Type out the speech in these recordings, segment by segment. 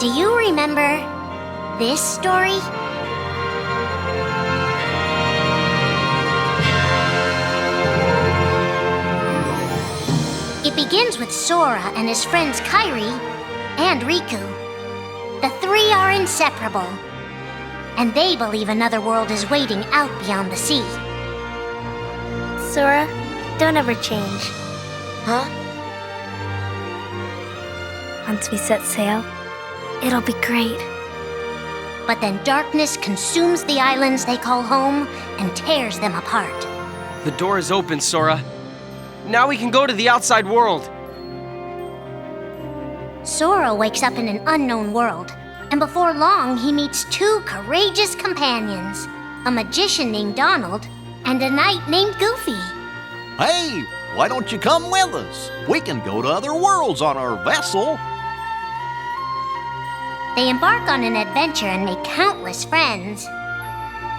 Do you remember this story? It begins with Sora and his friends Kairi and Riku. The three are inseparable, and they believe another world is waiting out beyond the sea. Sora, don't ever change. Huh? Once we set sail, it'll be great. But then darkness consumes the islands they call home and tears them apart. The door is open, Sora. Now we can go to the outside world. Sora wakes up in an unknown world, and before long he meets two courageous companions, a magician named Donald and a knight named Goofy. Hey, why don't you come with us? We can go to other worlds on our vessel. They embark on an adventure and make countless friends.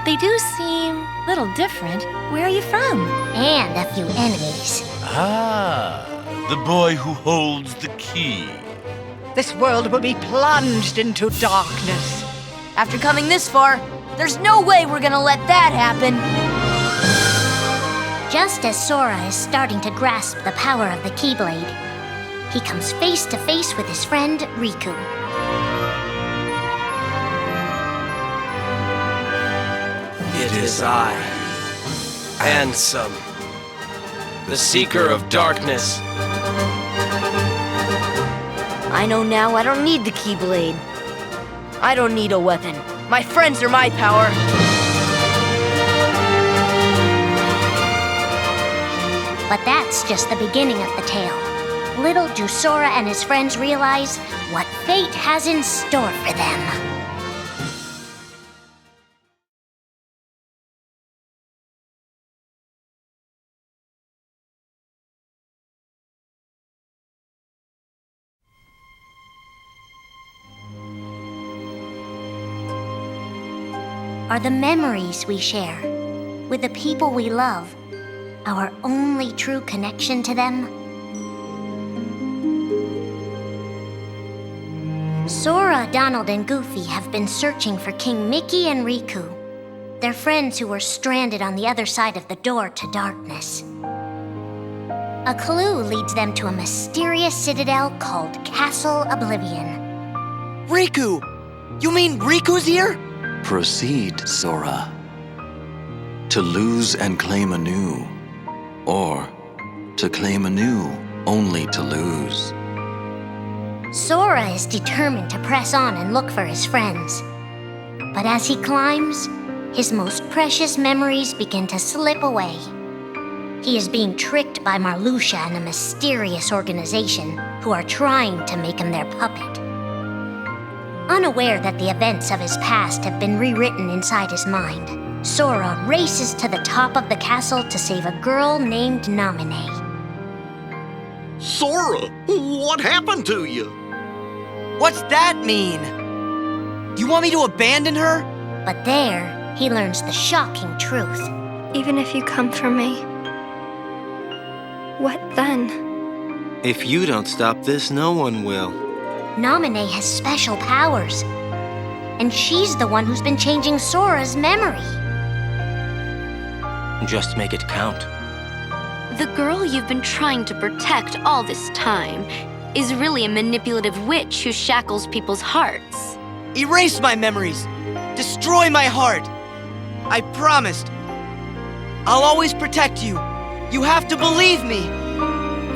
They do seem a little different. Where are you from? And a few enemies. Ah, the boy who holds the key. This world will be plunged into darkness. After coming this far, there's no way we're gonna let that happen. Just as Sora is starting to grasp the power of the Keyblade, he comes face to face with his friend Riku. It is I, Ansem, the Seeker of Darkness. I know now I don't need the Keyblade. I don't need a weapon. My friends are my power. But that's just the beginning of the tale. Little do Sora and his friends realize what fate has in store for them. Are the memories we share with the people we love our only true connection to them? Sora, Donald, and Goofy have been searching for King Mickey and Riku, their friends who were stranded on the other side of the door to darkness. A clue leads them to a mysterious citadel called Castle Oblivion. Riku! You mean Riku's here? Proceed, Sora. To lose and claim anew, or to claim anew only to lose. Sora is determined to press on and look for his friends. But as he climbs, his most precious memories begin to slip away. He is being tricked by Marluxia and a mysterious organization who are trying to make him their puppet. Unaware that the events of his past have been rewritten inside his mind, Sora races to the top of the castle to save a girl named Naminé. Sora, what happened to you? What's that mean? You want me to abandon her? But there, he learns the shocking truth. Even if you come for me, what then? If you don't stop this, no one will. Naminé has special powers, and she's the one who's been changing Sora's memory. Just make it count. The girl you've been trying to protect all this time is really a manipulative witch who shackles people's hearts. Erase my memories. Destroy my heart. I promised. I'll always protect you. You have to believe me.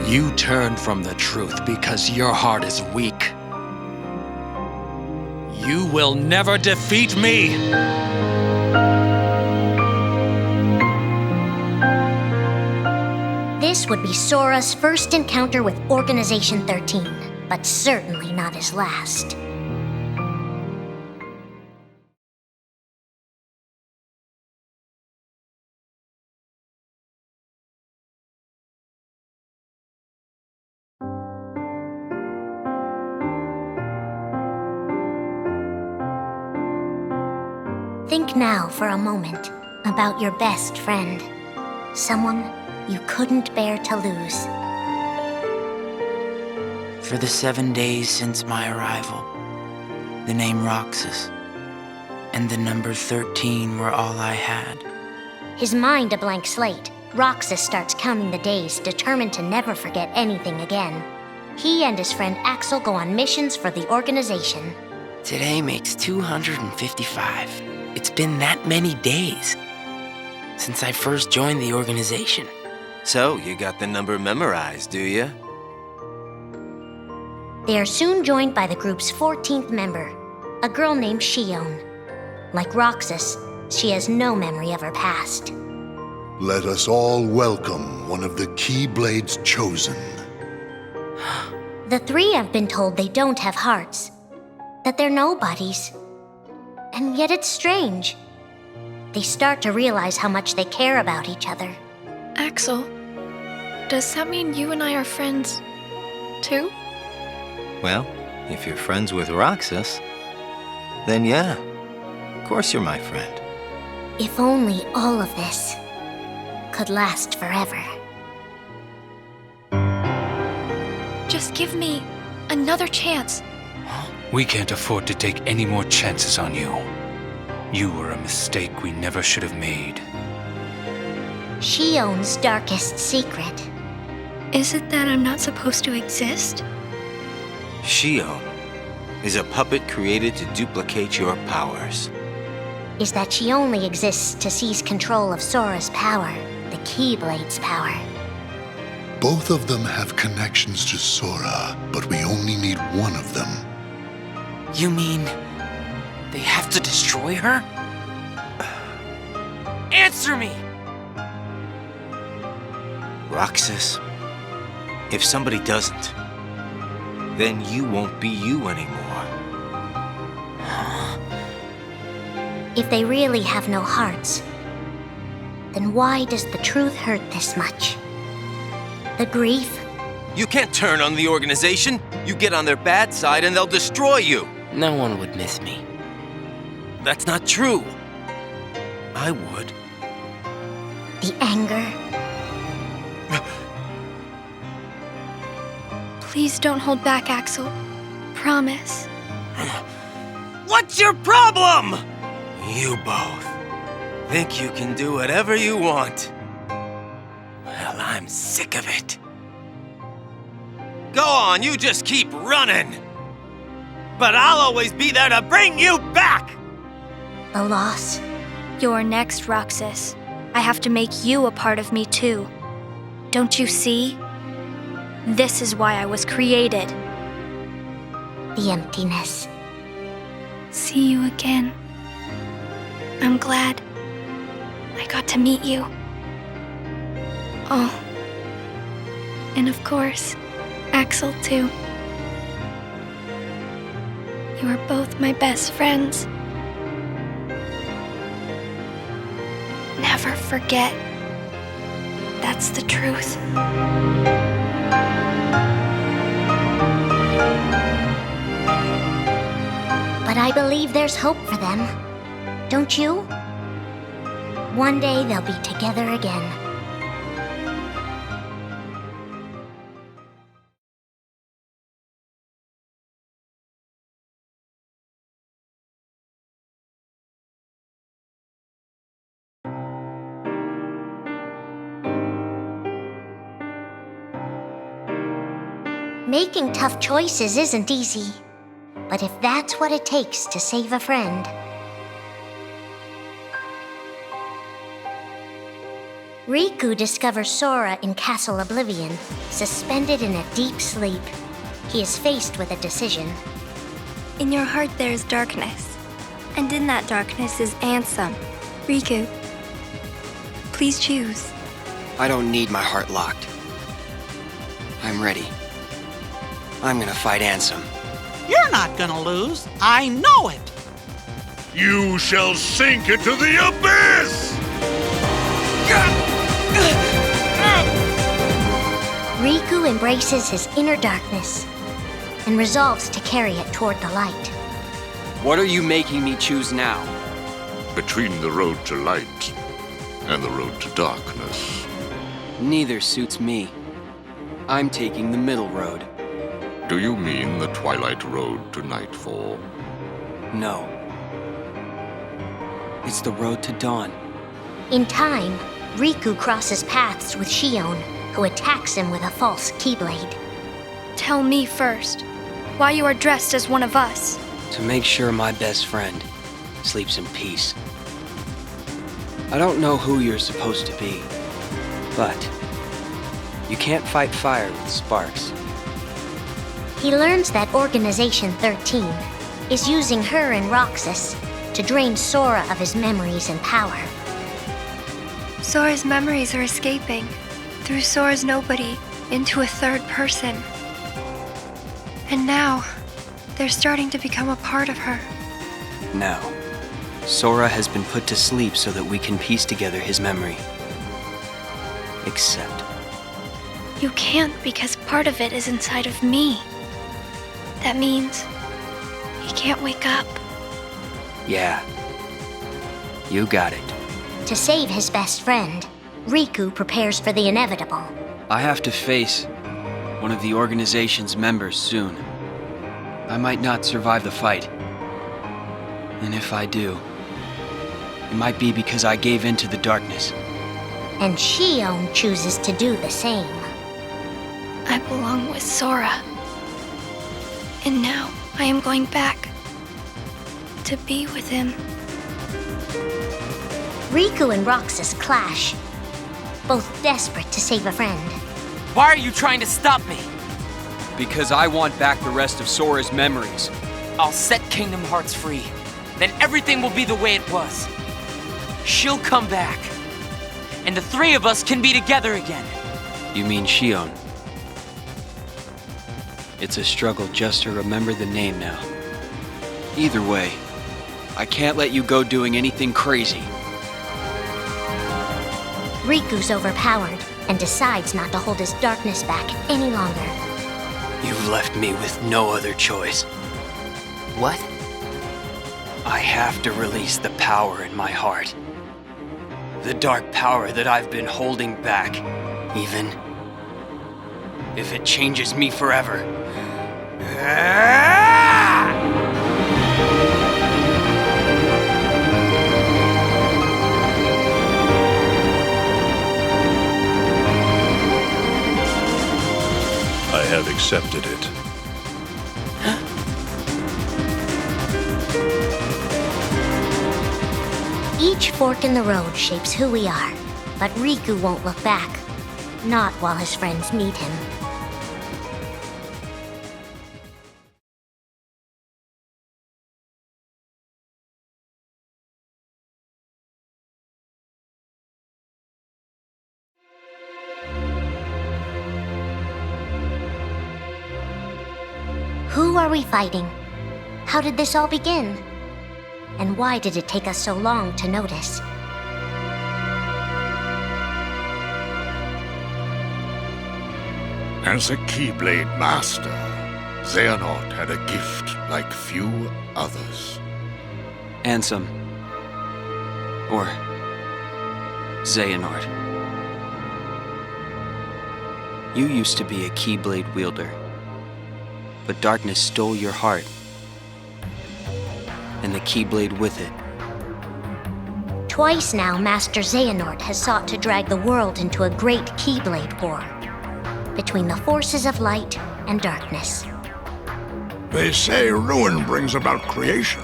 You turn from the truth because your heart is weak. You will never defeat me! This would be Sora's first encounter with Organization 13, but certainly not his last. Think now for a moment about your best friend, someone you couldn't bear to lose. For the 7 days since my arrival, The name Roxas. And the number 13 were all I had. His mind a blank slate, Roxas starts counting the days, determined to never forget anything again. He and his friend Axel go on missions for the organization. Today makes 255. It's been that many days since I first joined the organization. So, you got the number memorized, do you? They are soon joined by the group's 14th member, a girl named Shion. Like Roxas, she has no memory of her past. Let us all welcome one of the Keyblades chosen. The three have been told they don't have hearts, that they're nobodies. And yet it's strange. They start to realize how much they care about each other. Axel, does that mean you and I are friends, too? Well, if you're friends with Roxas, then yeah, of course you're my friend. If only all of this could last forever. Just give me another chance. We can't afford to take any more chances on you. You were a mistake we never should have made. Shion's darkest secret. Is it that I'm not supposed to exist? Shion is a puppet created to duplicate your powers. Is that she only exists to seize control of Sora's power, the Keyblade's power. Both of them have connections to Sora, but we only need one of them. You mean they have to destroy her? Answer me! Roxas, if somebody doesn't, then you won't be you anymore. If they really have no hearts, then why does the truth hurt this much? The grief? You can't turn on the organization. You get on their bad side and they'll destroy you. No one would miss me. That's not true. I would. The anger? Please don't hold back, Axel. Promise. What's your problem? You both think you can do whatever you want. Well, I'm sick of it. Go on, you just keep running. But I'll always be there to bring you back! The loss? You're next, Roxas. I have to make you a part of me, too. Don't you see? This is why I was created. The emptiness. See you again. I'm glad I got to meet you. Oh. And of course, Axel, too. You are both my best friends. Never forget. That's the truth. But I believe there's hope for them. Don't you? One day they'll be together again. Making tough choices isn't easy, but if that's what it takes to save a friend. Riku discovers Sora in Castle Oblivion, suspended in a deep sleep. He is faced with a decision. In your heart there is darkness, and in that darkness is Ansem. Riku, please choose. I don't need my heart locked. I'm ready. I'm gonna fight Ansem. You're not gonna lose. I know it. You shall sink into the abyss! Riku embraces his inner darkness and resolves to carry it toward the light. What are you making me choose now? Between the road to light and the road to darkness. Neither suits me. I'm taking the middle road. Do you mean the twilight road to nightfall? No. It's the road to dawn. In time, Riku crosses paths with Shion, who attacks him with a false Keyblade. Tell me first, why you are dressed as one of us. To make sure my best friend sleeps in peace. I don't know who you're supposed to be, but you can't fight fire with sparks. He learns that Organization 13 is using her and Roxas to drain Sora of his memories and power. Sora's memories are escaping through Sora's nobody into a third person. And now, they're starting to become a part of her. Now, Sora has been put to sleep so that we can piece together his memory. Except... You can't because part of it is inside of me. That means he can't wake up. Yeah. You got it. To save his best friend, Riku prepares for the inevitable. I have to face one of the organization's members soon. I might not survive the fight. And if I do, it might be because I gave in to the darkness. And Shion chooses to do the same. I belong with Sora. And now I am going back to be with him. Riku and Roxas clash, both desperate to save a friend. Why are you trying to stop me? Because I want back the rest of Sora's memories. I'll set Kingdom Hearts free. Then everything will be the way it was. She'll come back. And the three of us can be together again. You mean Shion? It's a struggle just to remember the name now. Either way, I can't let you go doing anything crazy. Riku's overpowered and decides not to hold his darkness back any longer. You've left me with no other choice. What? I have to release the power in my heart. The dark power that I've been holding back, even if it changes me forever. I have accepted it. Each fork in the road shapes who we are, but Riku won't look back. Not while his friends need him. Who are we fighting? How did this all begin? And why did it take us so long to notice? As a Keyblade master, Xehanort had a gift like few others. Ansem. Or Xehanort. You used to be a Keyblade wielder, but darkness stole your heart, and the Keyblade with it. Twice now, Master Xehanort has sought to drag the world into a great Keyblade war between the forces of light and darkness. They say ruin brings about creation.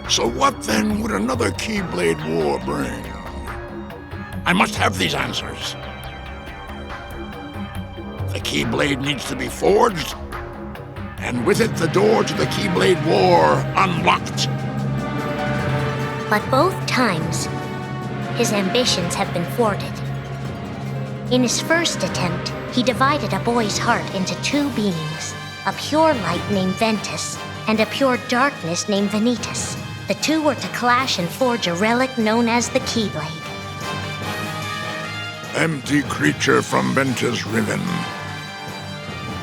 So what then would another Keyblade war bring? I must have these answers. The Keyblade needs to be forged, and with it the door to the Keyblade war unlocked. But both times, his ambitions have been thwarted. In his first attempt, he divided a boy's heart into two beings, a pure light named Ventus and a pure darkness named Vanitas. The two were to clash and forge a relic known as the Keyblade. Empty creature from Ventus Riven.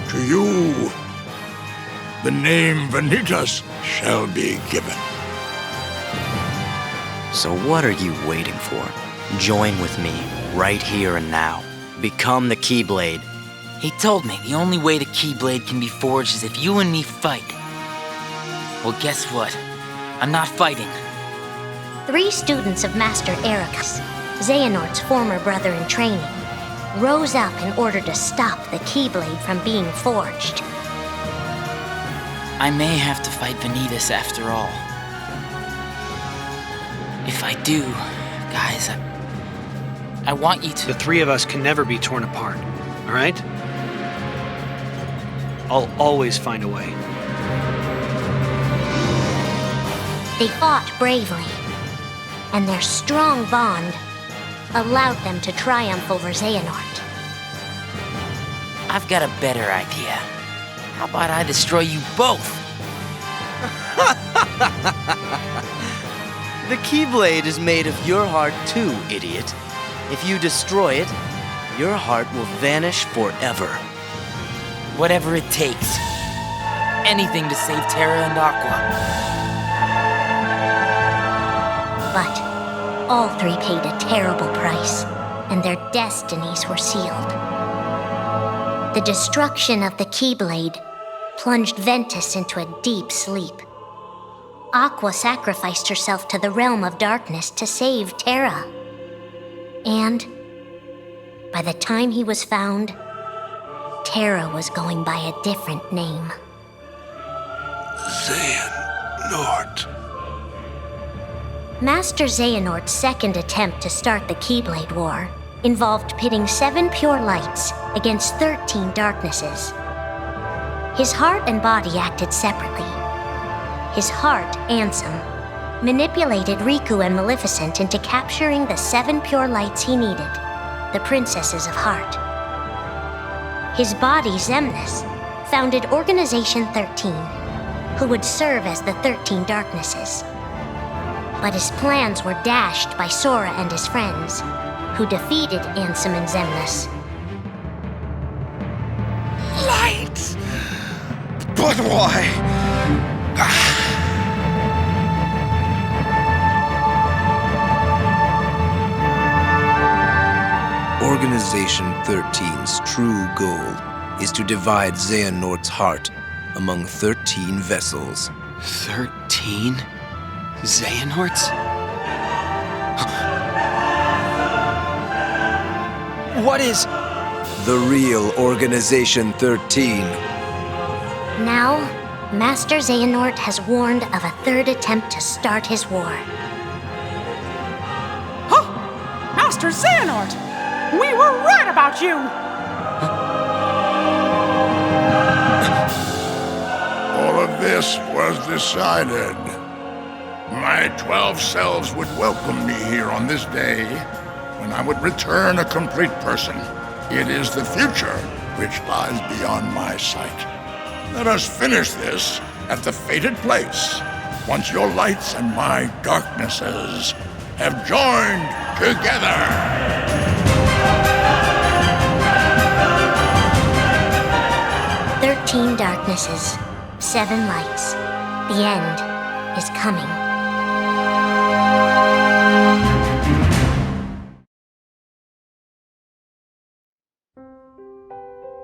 To you, the name Vanitas shall be given. So what are you waiting for? Join with me, right here and now. Become the Keyblade. He told me the only way the Keyblade can be forged is if you and me fight. Well, guess what? I'm not fighting. 3 students of Master Ericus, Xehanort's former brother in training, rose up in order to stop the Keyblade from being forged. I may have to fight Vanitas after all. If I do, guys, I want you to... The 3 of us can never be torn apart, all right? I'll always find a way. They fought bravely, and their strong bond allowed them to triumph over Xehanort. I've got a better idea. How about I destroy you both? The Keyblade is made of your heart too, idiot. If you destroy it, your heart will vanish forever. Whatever it takes. Anything to save Terra and Aqua. But all 3 paid a terrible price, and their destinies were sealed. The destruction of the Keyblade plunged Ventus into a deep sleep. Aqua sacrificed herself to the realm of darkness to save Terra. And by the time he was found, Terra was going by a different name. Xehanort. Master Xehanort's second attempt to start the Keyblade War involved pitting 7 pure lights against 13 darknesses. His heart and body acted separately. His heart, Ansem, manipulated Riku and Maleficent into capturing the 7 pure lights he needed, the Princesses of Heart. His body, Xemnas, founded Organization 13, who would serve as the 13 darknesses. But his plans were dashed by Sora and his friends, who defeated Ansem and Xemnas. Lights! But why? Organization 13's true goal is to divide Xehanort's heart among 13 vessels. 13? Xehanorts? What is... The real Organization 13. Now, Master Xehanort has warned of a 3rd attempt to start his war. Huh! Master Xehanort! We were right about you! All of this was decided. My 12 selves would welcome me here on this day, when I would return a complete person. It is the future which lies beyond my sight. Let us finish this at the fated place, once your lights and my darknesses have joined together. 13 darknesses, 7 lights. The end is coming.